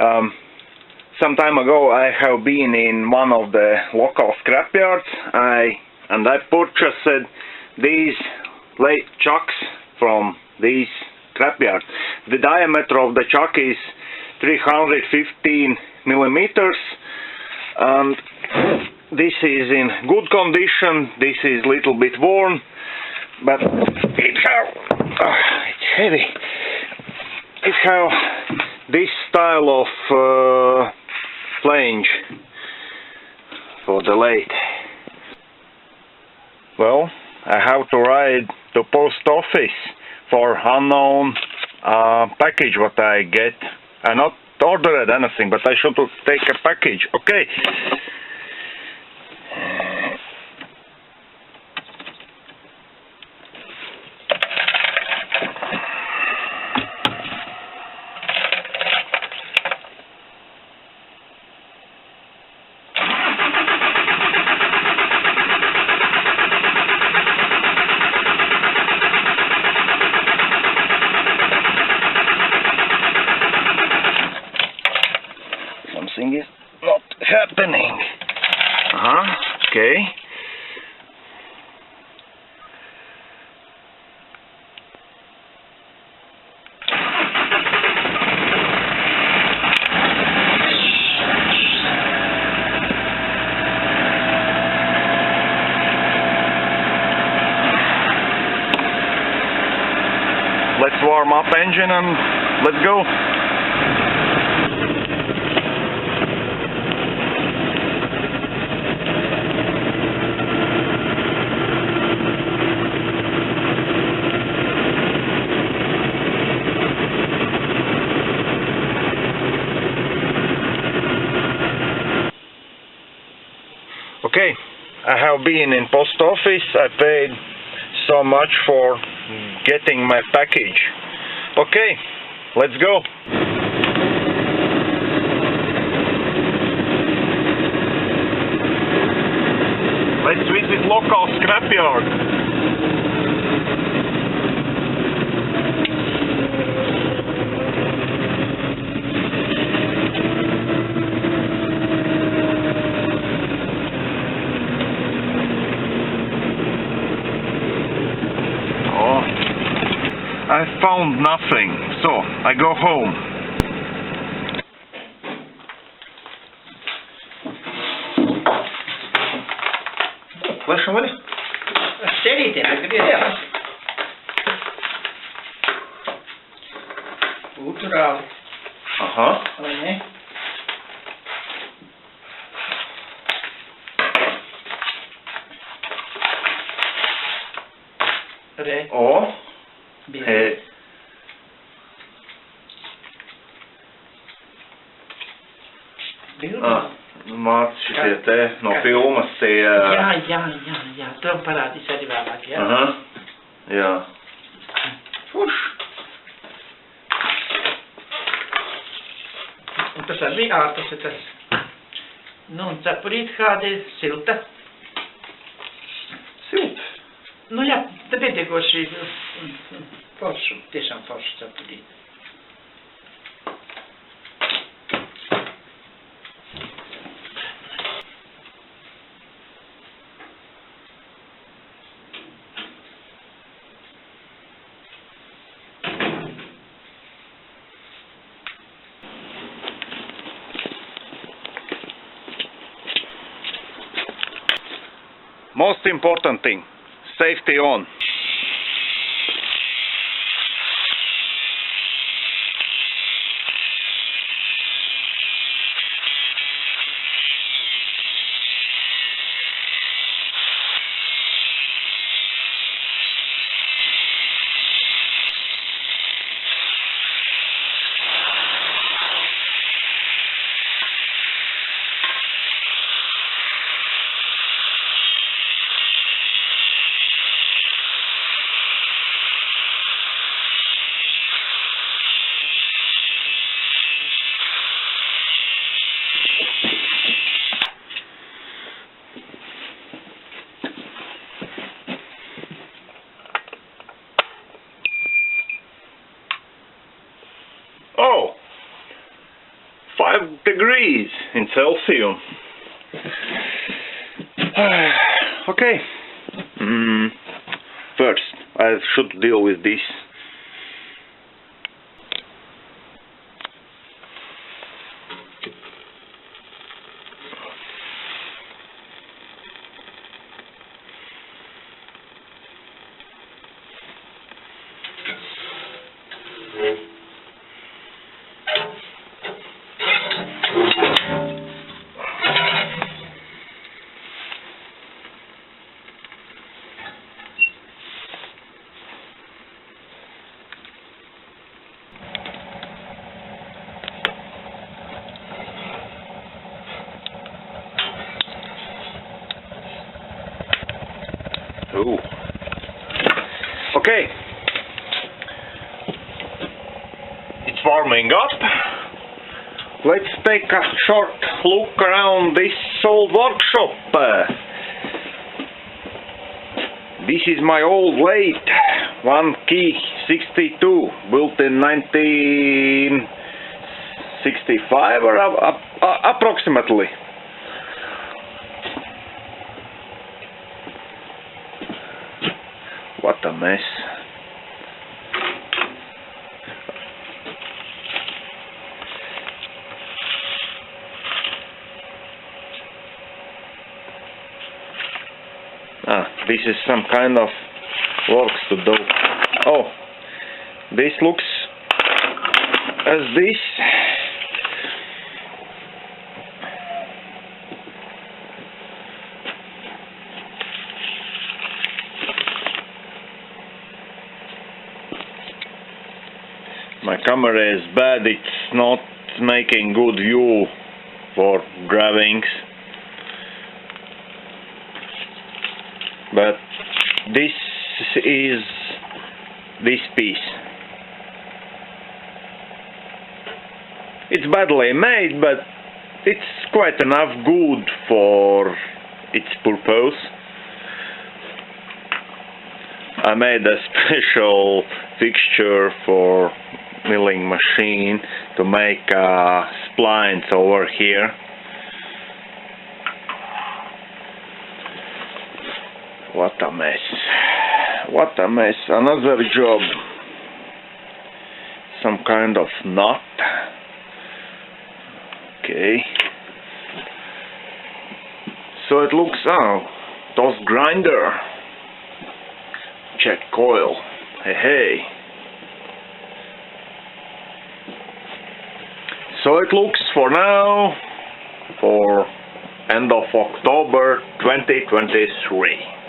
Some time ago I have been in one of the local scrapyards and I purchased these late chucks from these scrapyards. The diameter of the chuck is 315 millimeters, and this is in good condition. This is a little bit worn, but it's heavy. It has this style of flange for the lathe. Well, I have to ride to post office for unknown package what I get. I not ordered anything, but I should take a package. Okay. Something is not happening. Okay. Let's warm up engine and let's go. Okay, I have been in post office. I paid so much for getting my package. Okay, let's go. Let's visit local scrapyard. I found nothing, so I go home. Flashing with it? Steady then, I could do that. Utral. Aha. Re. O. Māc šitie te no filmas tie... Jā, tam parādīs arī vēlāk, jā? Jā. Fuš! Un tas arī bija ārpus, tas... Nu, un cepurīt kādi silta. Silta? Nu jā, te pietiekoši foršu, tiešām foršu cepurīt. Most important thing, safety on. 5 degrees in Celsius. Okay. First, I should deal with this. Ooh. Okay. It's warming up. Let's take a short look around this old workshop. This is my old lathe, 1 key 62, built in 1965 or approximately. What a mess. This is some kind of works to do. Oh, this looks as this. My camera is bad, it's not making good view for drawings. But this is this piece. It's badly made, but it's quite enough good for its purpose. I made a special fixture for milling machine to make splines over here. What a mess. What a mess. Another job. Some kind of knot. Okay. So it looks, toast grinder. Check coil. Hey. So it looks for now, for end of October 2023.